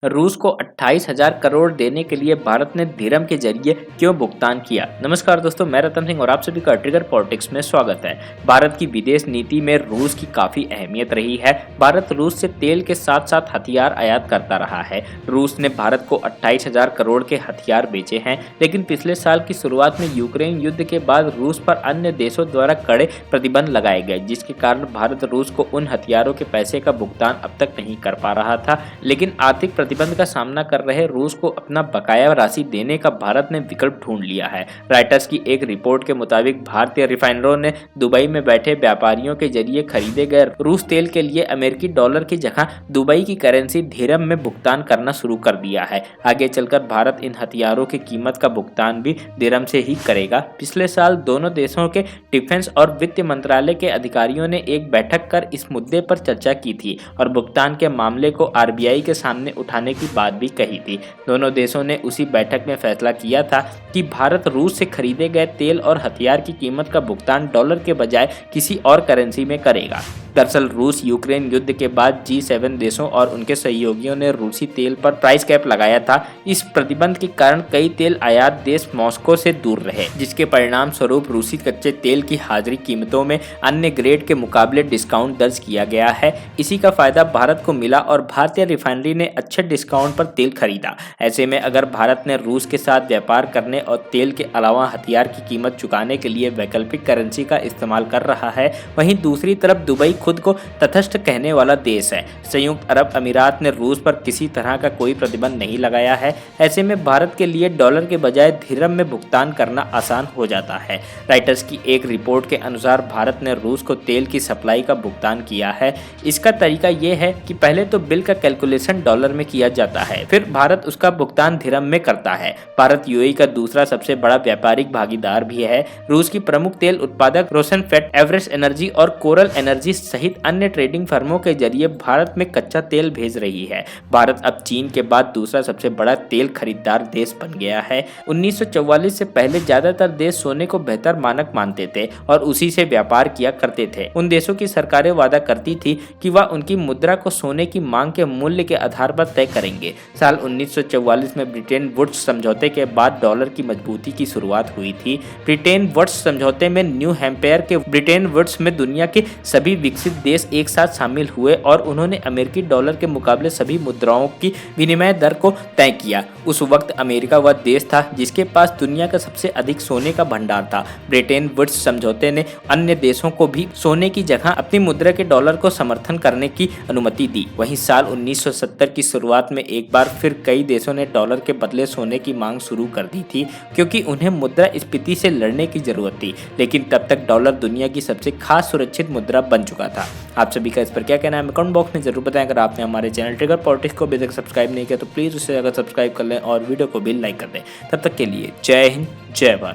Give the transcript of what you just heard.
रूस को 28,000 करोड़ देने के लिए भारत ने दिरहम के जरिए क्यों भुगतान किया। नमस्कार दोस्तों, मैं रतन सिंह और आप सभी का ट्रिगर पॉलिटिक्स में स्वागत है। भारत की विदेश नीति में रूस की काफी अहमियत रही है। भारत रूस से तेल के साथ साथ हथियार आयात करता रहा है। रूस ने भारत को 28,000 करोड़ के हथियार बेचे हैं, लेकिन पिछले साल की शुरुआत में यूक्रेन युद्ध के बाद रूस पर अन्य देशों द्वारा कड़े प्रतिबंध लगाए गए, जिसके कारण भारत रूस को उन हथियारों के पैसे का भुगतान अब तक नहीं कर पा रहा था। लेकिन आर्थिक प्रतिबंध का सामना कर रहे रूस को अपना बकाया राशि देने का भारत ने विकल्प ढूंढ लिया है। रॉयटर्स की एक रिपोर्ट के मुताबिक भारतीय रिफाइनरों ने दुबई में बैठे व्यापारियों के जरिए खरीदे गए रूस तेल के लिए अमेरिकी डॉलर की जगह दुबई की करेंसी दिरहम में भुगतान करना शुरू कर दिया है। आगे चलकर भारत इन हथियारों की कीमत का भुगतान भी दिरहम से ही करेगा। पिछले साल दोनों देशों के डिफेंस और वित्त मंत्रालय के अधिकारियों ने एक बैठक कर इस मुद्दे पर चर्चा की थी और भुगतान के मामले को आरबीआई के सामने उठाने की बात भी कही थी। दोनों देशों ने उसी बैठक में फैसला किया था कि भारत रूस से खरीदे गए तेल और हथियार की कीमत का भुगतान डॉलर के बजाय किसी और करेंसी में करेगा। दरअसल रूस यूक्रेन युद्ध के बाद G7 देशों और उनके सहयोगियों ने रूसी तेल पर प्राइस कैप लगाया था। इस प्रतिबंध के कारण कई तेल आयात देश मॉस्को से दूर रहे, जिसके परिणाम स्वरूप रूसी कच्चे तेल की हाजिरी कीमतों में अन्य ग्रेड के मुकाबले डिस्काउंट दर्ज किया गया है। इसी का फायदा भारत को मिला और भारतीय रिफाइनरी ने अच्छे डिस्काउंट पर तेल खरीदा। ऐसे में अगर भारत ने रूस के साथ व्यापार करने और तेल के अलावा हथियार की कीमत चुकाने के लिए वैकल्पिक करेंसी का इस्तेमाल कर रहा है, वहीं दूसरी तरफ दुबई खुद को तटस्थ कहने वाला देश है। संयुक्त अरब अमीरात ने रूस पर किसी तरह का कोई प्रतिबंध नहीं लगाया है। ऐसे में भारत के लिए डॉलर के बजाय दिरहम में भुगतान करना आसान हो जाता है। रॉयटर्स की एक रिपोर्ट के अनुसार भारत ने रूस को तेल की सप्लाई का भुगतान किया है। इसका तरीका यह है कि पहले तो बिल का कैलकुलेशन डॉलर में किया जाता है, फिर भारत उसका भुगतान दिरहम में करता है। भारत यूएई का दूसरा सबसे बड़ा व्यापारिक भागीदार भी है। रूस की प्रमुख तेल उत्पादक रोशनफेट, एवरेस्ट एनर्जी और कोरल एनर्जी सहित अन्य ट्रेडिंग फर्मों के जरिए भारत में कच्चा तेल भेज रही है। भारत अब चीन के बाद दूसरा सबसे बड़ा तेल खरीदार देश बन गया है। 1944 से पहले ज्यादातर देश सोने को बेहतर मानक मानते थे और उसी से व्यापार किया करते थे। उन देशों की सरकारें वादा करती थी कि वह उनकी मुद्रा को सोने की मांग के मूल्य के आधार पर तय करेंगे। साल 1944 में ब्रिटेन वुड्स समझौते के बाद डॉलर की मजबूती की शुरुआत हुई थी। ब्रिटेन वुड्स समझौते में न्यू हैम्पेयर के ब्रिटेन वुड्स में दुनिया के सभी विकसित देश एक साथ शामिल हुए और उन्होंने अमेरिकी डॉलर के मुकाबले सभी मुद्राओं की विनिमय दर को तय किया। उस वक्त अमेरिका वह देश था जिसके पास दुनिया का सबसे अधिक सोने का भंडार था। ब्रिटेन वुड्स समझौते ने अन्य देशों को भी सोने की जगह अपनी मुद्रा के डॉलर को समर्थन करने की अनुमति दी। वहीं साल 1970 की शुरुआत में एक बार फिर कई देशों ने डॉलर के बदले सोने की मांग शुरू कर दी थी, क्योंकि उन्हें मुद्रास्फीति से लड़ने की जरूरत थी। लेकिन तब तक डॉलर दुनिया की सबसे खास सुरक्षित मुद्रा बन चुका था। आप सभी का इस पर क्या कहना है, कमेंट बॉक्स में जरूर बताएं। अगर आपने हमारे चैनल ट्रिगर पॉलिटिक्स को अभी तक सब्सक्राइब नहीं किया तो प्लीज उसे अगर सब्सक्राइब कर लें और वीडियो को भी लाइक कर दें। तब तक के लिए जय हिंद, जय भारत।